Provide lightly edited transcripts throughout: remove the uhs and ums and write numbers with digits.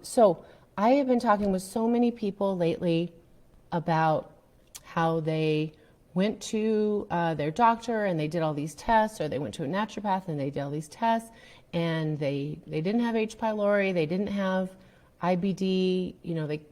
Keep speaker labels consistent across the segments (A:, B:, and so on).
A: So I have been talking with so many people lately about how they went to their doctor and they did all these tests, or they went to a naturopath and they did all these tests, and they didn't have H. pylori, they didn't have IBD,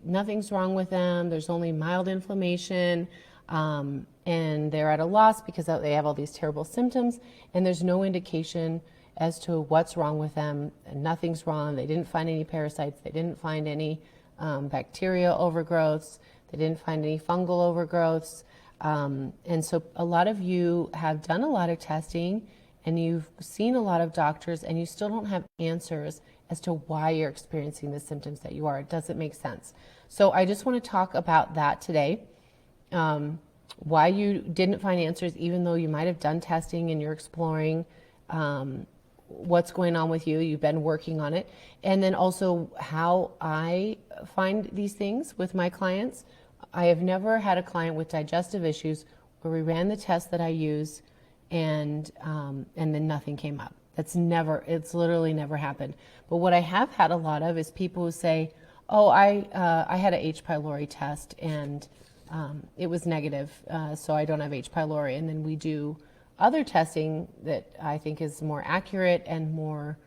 A: nothing's wrong with them. There's only mild inflammation, and they're at a loss because they have all these terrible symptoms, and there's no indication as to what's wrong with them. And nothing's wrong. They didn't find any parasites. They didn't find any bacteria overgrowths. They didn't find any fungal overgrowths. And so a lot of you have done a lot of testing and you've seen a lot of doctors, and you still don't have answers as to why you're experiencing the symptoms that you are. It doesn't make sense. So I just want to talk about that today. Why you didn't find answers, even though you might have done testing and you're exploring what's going on with you. You've been working on it. And then also how I find these things with my clients. I have never had a client with digestive issues where we ran the test that I use and then nothing came up. It's literally never happened. But what I have had a lot of is people who say, oh, I had an H. pylori test and it was negative, so I don't have H. pylori. And then we do other testing that I think is more accurate and more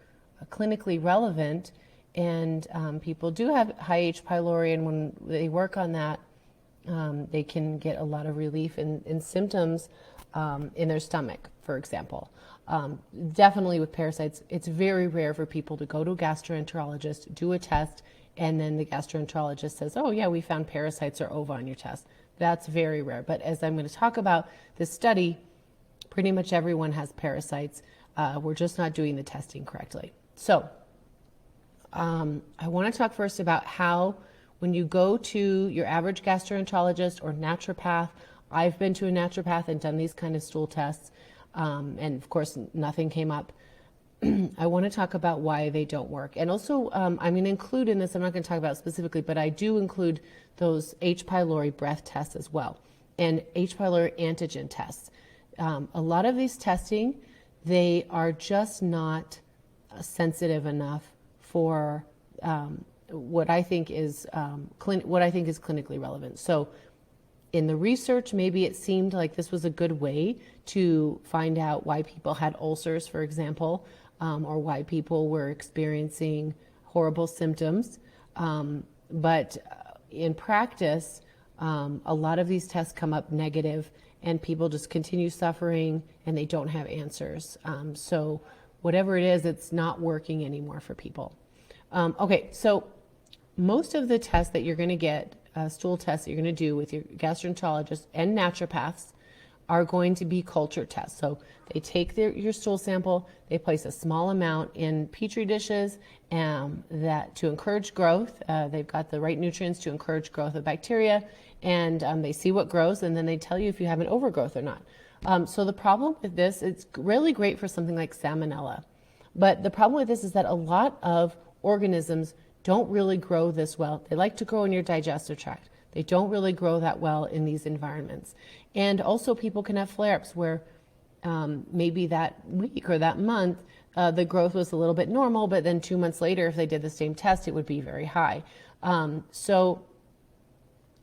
A: clinically relevant. And people do have high H. pylori, and when they work on that, they can get a lot of relief in symptoms in their stomach, for example. Definitely with parasites, it's very rare for people to go to a gastroenterologist, do a test, and then the gastroenterologist says, oh yeah, we found parasites or ova on your test. That's very rare. But as I'm going to talk about this study, pretty much everyone has parasites. We're just not doing the testing correctly. So I want to talk first about how, when you go to your average gastroenterologist or naturopath, I've been to a naturopath and done these kind of stool tests, and of course nothing came up. I want to talk about why they don't work. And also, I'm going to include in this, I'm not going to talk about it specifically, but I do include those H. pylori breath tests as well, and H. pylori antigen tests. A lot of these testing, they are just not sensitive enough for what I think is clinically relevant. So in the research, maybe it seemed like this was a good way to find out why people had ulcers, for example, or why people were experiencing horrible symptoms. But in practice, a lot of these tests come up negative, and people just continue suffering and they don't have answers. So whatever it is, it's not working anymore for people. Okay, so most of the tests that you're going to get, stool tests that you're going to do with your gastroenterologist and naturopaths, are going to be culture tests. So they take your stool sample, they place a small amount in petri dishes that to encourage growth. They've got the right nutrients to encourage growth of bacteria, and they see what grows, and then they tell you if you have an overgrowth or not. So the problem with this, it's really great for something like salmonella. But the problem with this is that a lot of organisms don't really grow this well. They like to grow in your digestive tract. They don't really grow that well in these environments. And also people can have flare-ups where maybe that week or that month, the growth was a little bit normal, but then 2 months later, if they did the same test, it would be very high. So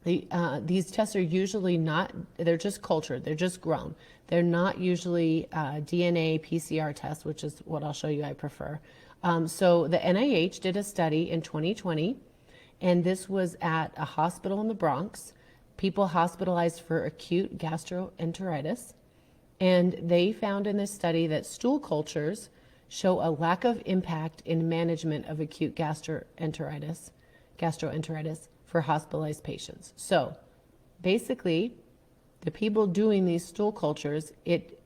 A: these tests are usually not, they're just cultured, they're just grown. They're not usually DNA PCR tests, which is what I'll show you I prefer. So the NIH did a study in 2020, and this was at a hospital in the Bronx, people hospitalized for acute gastroenteritis. And they found in this study that stool cultures show a lack of impact in management of acute gastroenteritis for hospitalized patients. So basically, the people doing these stool cultures, it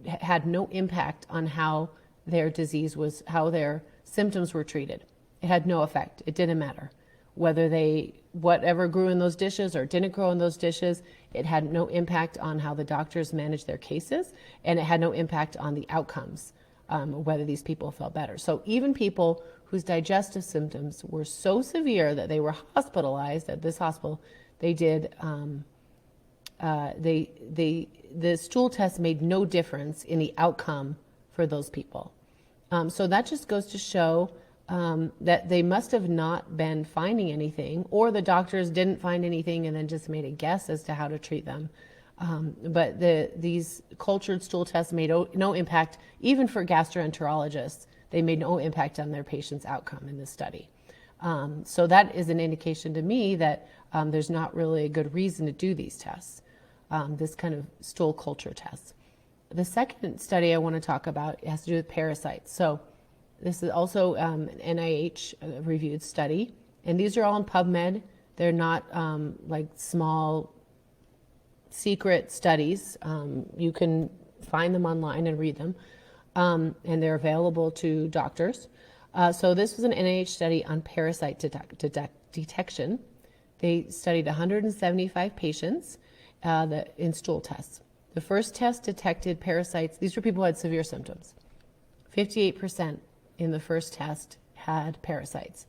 A: had no impact on how their disease was, how their symptoms were treated. It had no effect. It didn't matter. Whatever grew in those dishes or didn't grow in those dishes, it had no impact on how the doctors managed their cases, and it had no impact on the outcomes, whether these people felt better. So even people whose digestive symptoms were so severe that they were hospitalized at this hospital, they did, the stool test made no difference in the outcome for those people. So that just goes to show that they must have not been finding anything, or the doctors didn't find anything and then just made a guess as to how to treat them. But these cultured stool tests made no impact, even for gastroenterologists. They made no impact on their patient's outcome in this study. So that is an indication to me that there's not really a good reason to do these tests, this kind of stool culture tests. The second study I want to talk about has to do with parasites. So this is also an NIH reviewed study, and these are all in PubMed. They're not like small secret studies. You can find them online and read them, and they're available to doctors. So this was an NIH study on parasite detection. They studied 175 patients in stool tests. The first test detected parasites. These were people who had severe symptoms. 58% in the first test had parasites.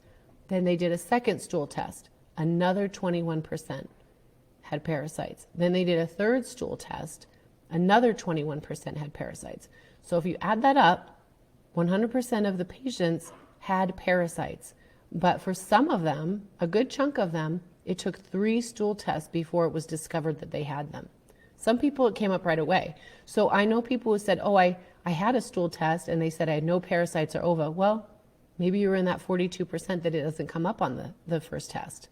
A: Then they did a second stool test. Another 21% had parasites. Then they did a third stool test. Another 21% had parasites. So if you add that up, 100% of the patients had parasites. But for some of them, a good chunk of them, it took 3 stool tests before it was discovered that they had them. Some people, it came up right away. So I know people who said, oh, I had a stool test and they said I had no parasites or ova. Well, maybe you were in that 42% that it doesn't come up on the first test.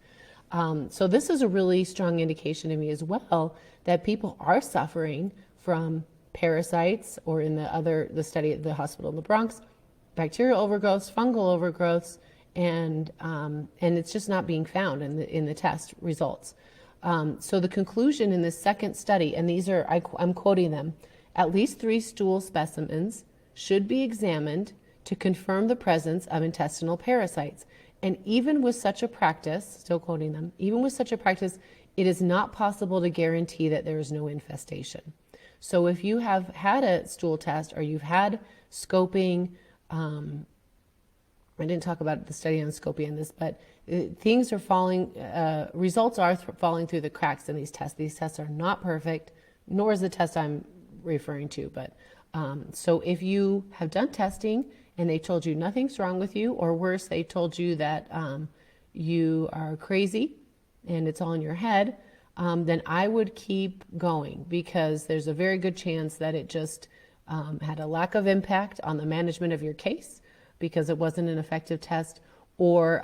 A: So this is a really strong indication to me as well that people are suffering from parasites, or in the study at the hospital in the Bronx, bacterial overgrowths, fungal overgrowths, and it's just not being found in the test results. So the conclusion in this second study, and these are, I'm quoting them, at least 3 stool specimens should be examined to confirm the presence of intestinal parasites. And even with such a practice, still quoting them, even with such a practice, it is not possible to guarantee that there is no infestation. So if you have had a stool test or you've had scoping, I didn't talk about the study on scoping in this, but things are falling, results are falling through the cracks in these tests. These tests are not perfect, nor is the test I'm referring to. But so if you have done testing and they told you nothing's wrong with you, or worse, they told you that you are crazy and it's all in your head, then I would keep going, because there's a very good chance that it just had a lack of impact on the management of your case because it wasn't an effective test, or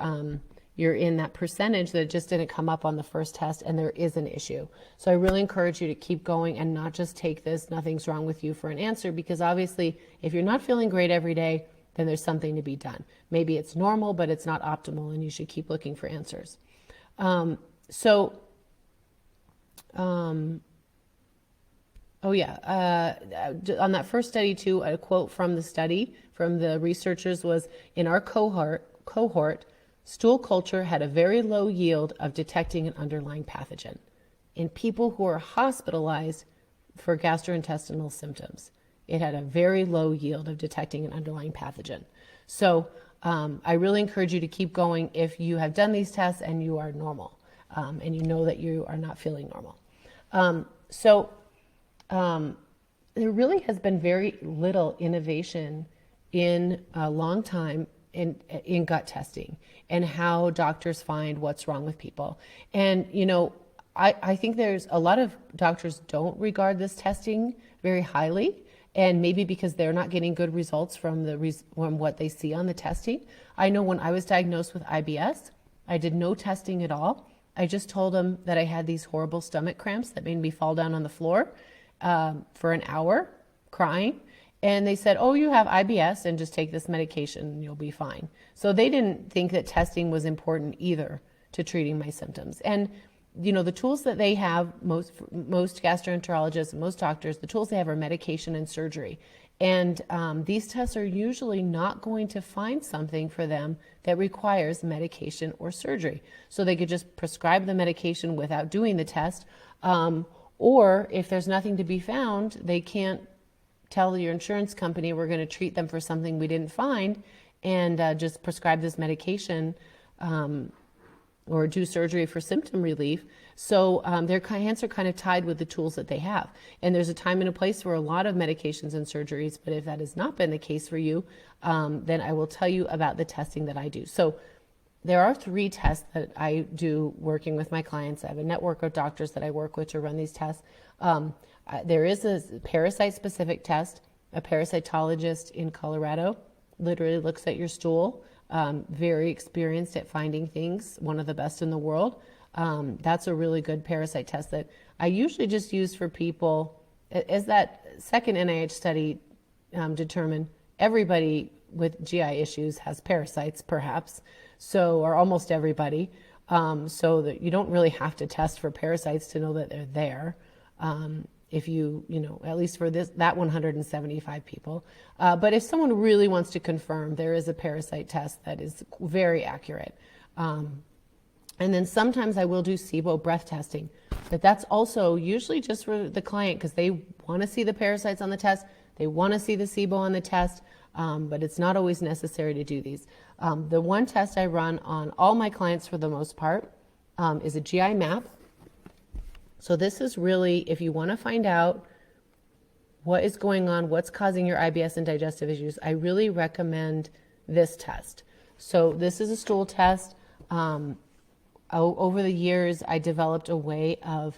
A: you're in that percentage that just didn't come up on the first test and there is an issue. So I really encourage you to keep going and not just take this nothing's wrong with you for an answer, because obviously if you're not feeling great every day, then there's something to be done. Maybe it's normal, but it's not optimal, and you should keep looking for answers. On that first study too, a quote from the study from the researchers was, in our cohort, stool culture had a very low yield of detecting an underlying pathogen in people who are hospitalized for gastrointestinal symptoms. It had a very low yield of detecting an underlying pathogen. So I really encourage you to keep going if you have done these tests and you are normal, and you know that you are not feeling normal. There really has been very little innovation in a long time in gut testing and how doctors find what's wrong with people. And, I think there's a lot of doctors don't regard this testing very highly, and maybe because they're not getting good results from what they see on the testing. I know when I was diagnosed with IBS, I did no testing at all. I just told them that I had these horrible stomach cramps that made me fall down on the floor for an hour crying. And they said, oh, you have IBS and just take this medication and you'll be fine. So they didn't think that testing was important either to treating my symptoms. And, the tools that they have, most gastroenterologists and most doctors, the tools they have are medication and surgery. And these tests are usually not going to find something for them that requires medication or surgery. So they could just prescribe the medication without doing the test. Or if there's nothing to be found, they can't tell your insurance company we're going to treat them for something we didn't find, and just prescribe this medication or do surgery for symptom relief. So their hands are kind of tied with the tools that they have. And there's a time and a place for a lot of medications and surgeries, but if that has not been the case for you, then I will tell you about the testing that I do. So there are 3 tests that I do working with my clients. I have a network of doctors that I work with to run these tests. There is a parasite-specific test. A parasitologist in Colorado literally looks at your stool, very experienced at finding things, one of the best in the world. That's a really good parasite test that I usually just use for people, as that second NIH study determined, everybody with GI issues has parasites, perhaps, so, or almost everybody, so that you don't really have to test for parasites to know that they're there. If you know, at least for that 175 people. But if someone really wants to confirm, there is a parasite test that is very accurate. And then sometimes I will do SIBO breath testing, but that's also usually just for the client because they want to see the parasites on the test. They want to see the SIBO on the test, but it's not always necessary to do these. The one test I run on all my clients for the most part is a GI map. So this is really, if you want to find out what is going on, what's causing your IBS and digestive issues, I really recommend this test. So this is a stool test. Over the years, I developed a way of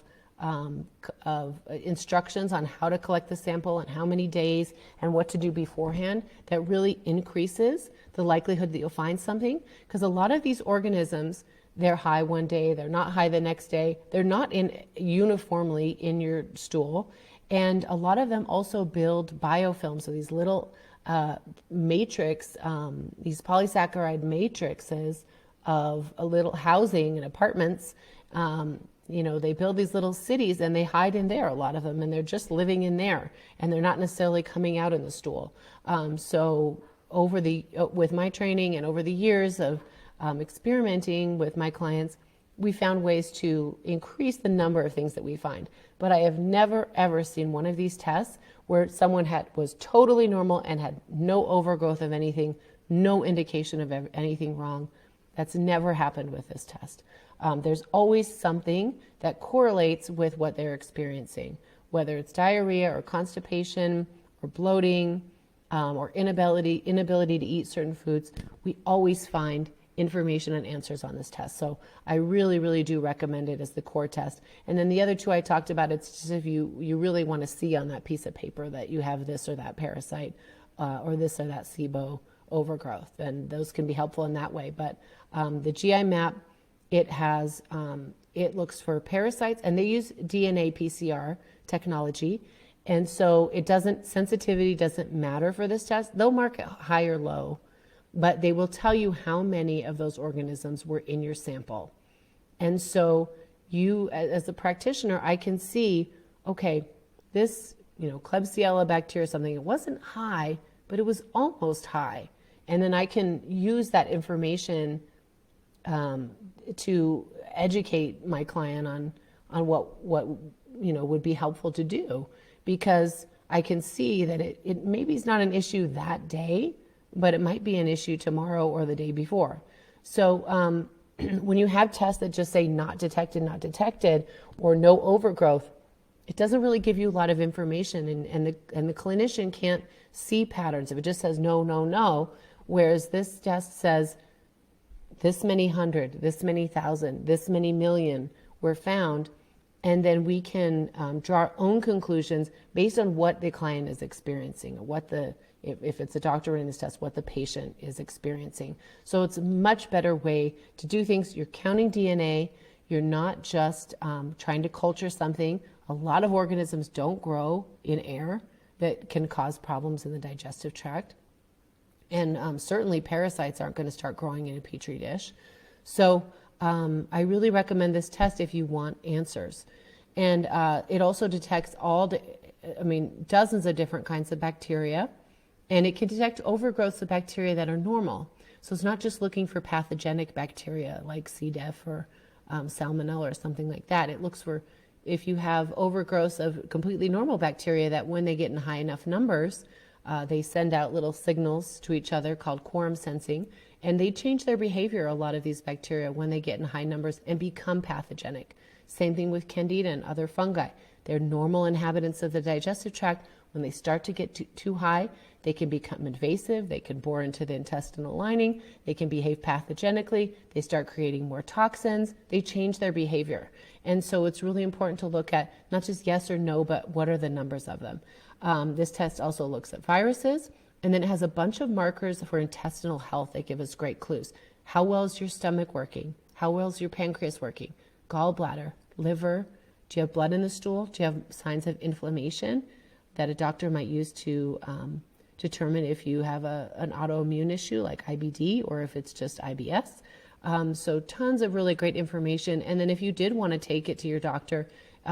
A: instructions on how to collect the sample and how many days and what to do beforehand that really increases the likelihood that you'll find something. Because a lot of these organisms, they're high one day, they're not high the next day, they're not uniformly in your stool. And a lot of them also build biofilms, so these little matrix, these polysaccharide matrices of a little housing and apartments. They build these little cities and they hide in there, a lot of them, and they're just living in there and they're not necessarily coming out in the stool. So with my training and over the years of experimenting with my clients, we found ways to increase the number of things that we find. But I have never, ever seen one of these tests where someone was totally normal and had no overgrowth of anything, no indication of anything wrong. That's never happened with this test. There's always something that correlates with what they're experiencing, whether it's diarrhea or constipation or bloating or inability to eat certain foods. We always find information and answers on this test. So I really, really do recommend it as the core test. And then the other 2 I talked about, it's just if you really want to see on that piece of paper that you have this or that parasite or this or that SIBO overgrowth, and those can be helpful in that way. But the GI map, it looks for parasites, and they use DNA PCR technology. And so sensitivity doesn't matter for this test. They'll mark it high or low, but they will tell you how many of those organisms were in your sample. And so you, as a practitioner, I can see, okay, this, Klebsiella bacteria or something, it wasn't high, but it was almost high. And then I can use that information to educate my client on what would be helpful to do, because I can see that it maybe is not an issue that day, but it might be an issue tomorrow or the day before. So when you have tests that just say not detected, or no overgrowth, it doesn't really give you a lot of information, and the clinician can't see patterns if it just says no, whereas this test says this many hundred, this many thousand, this many million were found, and then we can draw our own conclusions based on what the client is experiencing, or if it's a doctor running this test, what the patient is experiencing. So it's a much better way to do things. You're counting DNA. You're not just trying to culture something. A lot of organisms don't grow in air that can cause problems in the digestive tract. And certainly parasites aren't going to start growing in a petri dish. So I really recommend this test if you want answers. And it also detects dozens of different kinds of bacteria. And it can detect overgrowths of bacteria that are normal. So it's not just looking for pathogenic bacteria like C. diff or salmonella or something like that. It looks for if you have overgrowths of completely normal bacteria that when they get in high enough numbers, they send out little signals to each other called quorum sensing, And they change their behavior, a lot of these bacteria, when they get in high numbers and become pathogenic. Same thing with candida and other fungi. They're normal inhabitants of the digestive tract. When they start to get too high, they can become invasive. They can bore into the intestinal lining. They can behave pathogenically. They start creating more toxins. They change their behavior. And so it's really important to look at not just yes or no, but what are the numbers of them. This test also looks at viruses, and then it has a bunch of markers for intestinal health that give us great clues. How well is your stomach working? How well is your pancreas working? Gallbladder, liver. Do you have blood in the stool? Do you have signs of inflammation that a doctor might use to determine if you have an autoimmune issue like IBD or if it's just IBS? So tons of really great information. And then if you did want to take it to your doctor,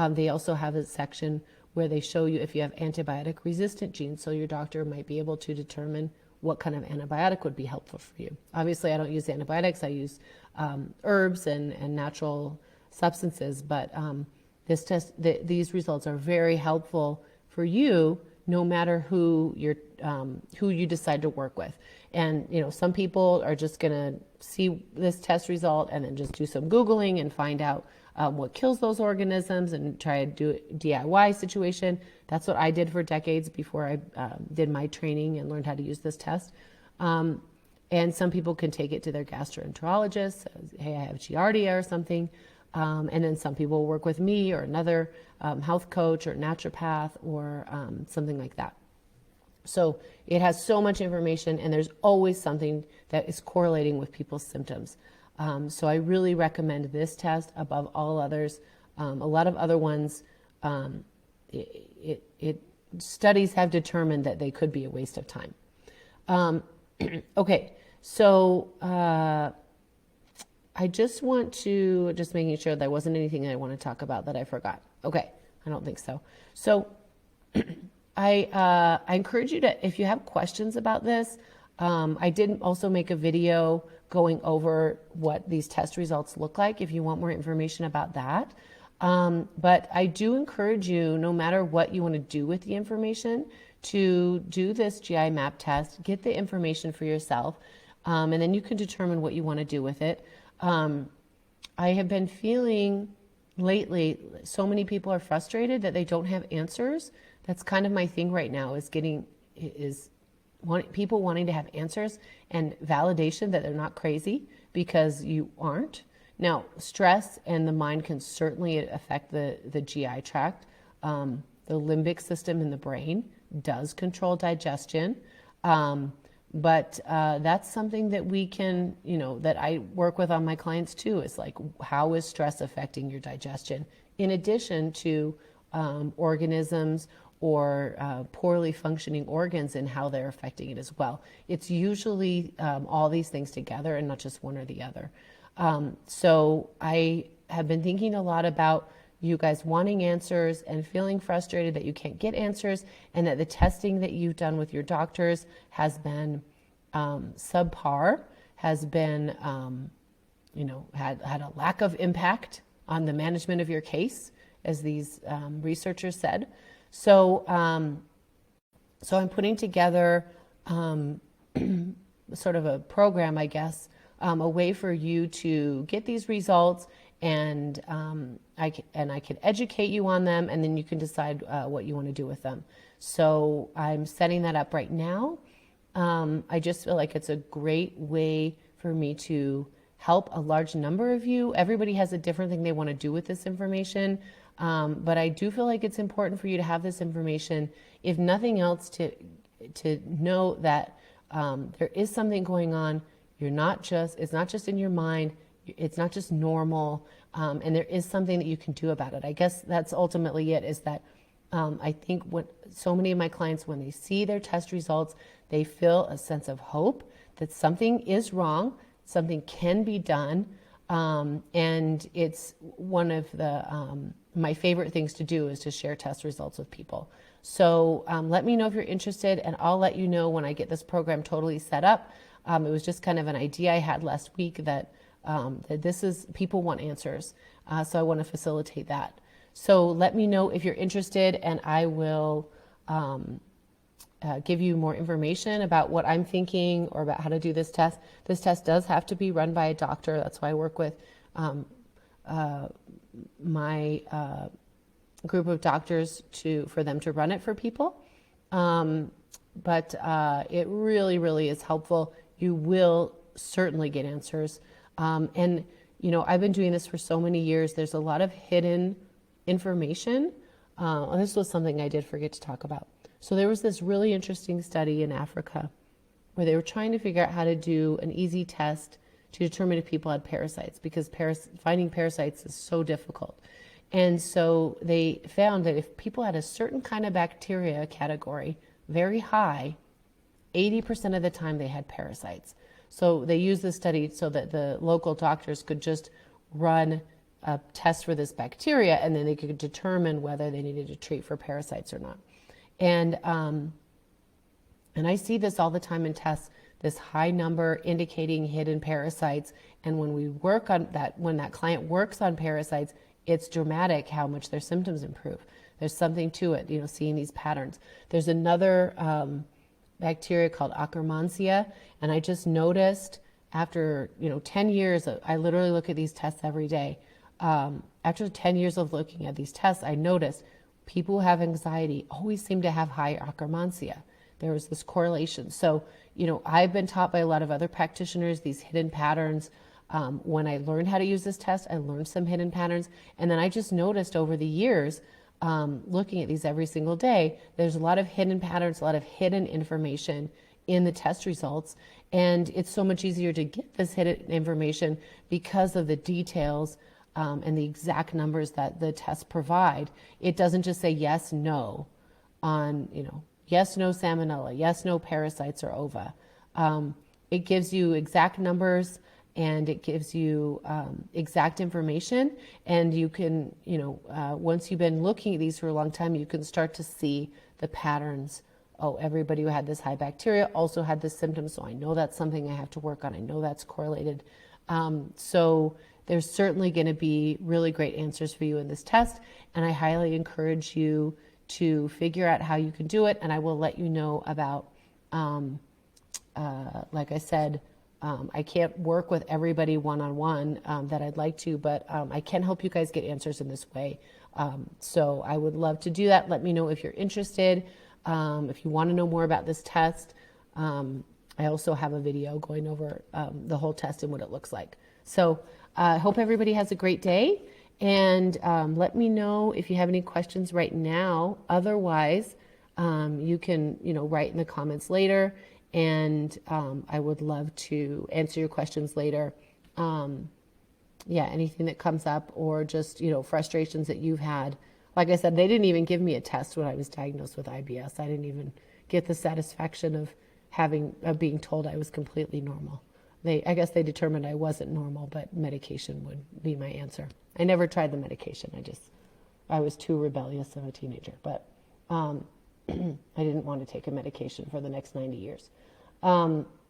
A: they also have a section where they show you if you have antibiotic resistant genes. So your doctor might be able to determine what kind of antibiotic would be helpful for you. Obviously, I don't use antibiotics. I use herbs and natural substances. But this test, these results are very helpful for you, no matter who you decide to work with. And some people are just going to see this test result and then just do some Googling and find out what kills those organisms and try to do a DIY situation. That's what I did for decades before I did my training and learned how to use this test. And some people can take it to their gastroenterologist, hey, I have Giardia or something. And then some people work with me or another health coach or naturopath or something like that. So it has so much information, and there's always something that is correlating with people's symptoms. So I really recommend this test above all others. A lot of other ones, studies have determined that they could be a waste of time. Okay, so I just want to, making sure there wasn't anything I want to talk about that I forgot. Okay, I don't think so. So I encourage you to, if you have questions about this, I did also make a video going over what these test results look like if you want more information about that. But I do encourage you, no matter what you want to do with the information, to do this GI map test, get the information for yourself, and then you can determine what you want to do with it. I have been feeling lately, so many people are frustrated that they don't have answers. That's kind of my thing right now, people wanting to have answers and validation that they're not crazy because you aren't. Now, stress and the mind can certainly affect the GI tract. The limbic system in the brain does control digestion. But that's something that we can, that I work with on my clients too, is like, how is stress affecting your digestion? In addition to organisms or poorly functioning organs and how they're affecting it as well. It's usually all these things together and not just one or the other. So I have been thinking a lot about you guys wanting answers and feeling frustrated that you can't get answers, and that the testing that you've done with your doctors has been subpar, has been, had a lack of impact on the management of your case, as these researchers said. So I'm putting together sort of a program, I guess, a way for you to get these results, and I can educate you on them, and then you can decide what you want to do with them. So I'm setting that up right now. I just feel like it's a great way for me to help a large number of you. Everybody has a different thing they want to do with this information. But I do feel like it's important for you to have this information, if nothing else, to know that there is something going on. It's not just in your mind, it's not just normal, and there is something that you can do about it. I guess that's ultimately it, is that I think what so many of my clients, when they see their test results, they feel a sense of hope that something is wrong, something can be done, and it's one of the my favorite things to do is to share test results with people. So let me know if you're interested, and I'll let you know when I get this program totally set up. It was just kind of an idea I had last week that this is, people want answers. So I want to facilitate that. So let me know if you're interested, and I will give you more information about what I'm thinking or about how to do this test. This test does have to be run by a doctor. That's why I work with my group of doctors for them to run it for people. But it really, really is helpful. You will certainly get answers. And, I've been doing this for so many years. There's a lot of hidden information. And this was something I did forget to talk about. So there was this really interesting study in Africa where they were trying to figure out how to do an easy test to determine if people had parasites, because finding parasites is so difficult. And so they found that if people had a certain kind of bacteria category very high, 80% of the time they had parasites. So they used this study so that the local doctors could just run a test for this bacteria, and then they could determine whether they needed to treat for parasites or not. And I see this all the time in tests, this high number indicating hidden parasites. And when we work on that, when that client works on parasites, it's dramatic how much their symptoms improve. There's something to it, seeing these patterns. There's another bacteria called Akkermansia, and I just noticed after 10 years, I literally look at these tests every day. After 10 years of looking at these tests, I noticed people who have anxiety always seem to have high Akkermansia. There was this correlation. So, I've been taught by a lot of other practitioners these hidden patterns. When I learned how to use this test, I learned some hidden patterns. And then I just noticed over the years, looking at these every single day, there's a lot of hidden patterns, a lot of hidden information in the test results. And it's so much easier to get this hidden information because of the details and the exact numbers that the tests provide. It doesn't just say yes, no on, yes, no salmonella, yes, no parasites or ova. It gives you exact numbers, and it gives you exact information. And you can, once you've been looking at these for a long time, you can start to see the patterns. Oh, everybody who had this high bacteria also had this symptom, so I know that's something I have to work on. I know that's correlated. So there's certainly going to be really great answers for you in this test, and I highly encourage you to figure out how you can do it, and I will let you know about, like I said, I can't work with everybody one-on-one that I'd like to, but I can help you guys get answers in this way. So I would love to do that. Let me know if you're interested. If you want to know more about this test, I also have a video going over the whole test and what it looks like. So I hope everybody has a great day, and let me know if you have any questions right now. Otherwise, you can write in the comments later, and I would love to answer your questions later. Anything that comes up, or just frustrations that you've had. Like I said, they didn't even give me a test when I was diagnosed with IBS. I didn't even get the satisfaction of being told I was completely normal. I guess they determined I wasn't normal, but medication would be my answer. I never tried the medication. I was too rebellious of a teenager, but I didn't want to take a medication for the next 90 years.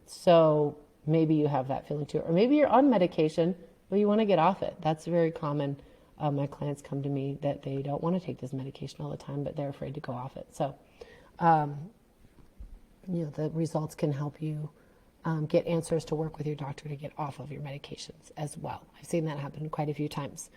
A: So maybe you have that feeling too, or maybe you're on medication, but you want to get off it. That's very common. My clients come to me that they don't want to take this medication all the time, but they're afraid to go off it. So, the results can help you get answers to work with your doctor to get off of your medications as well. I've seen that happen quite a few times.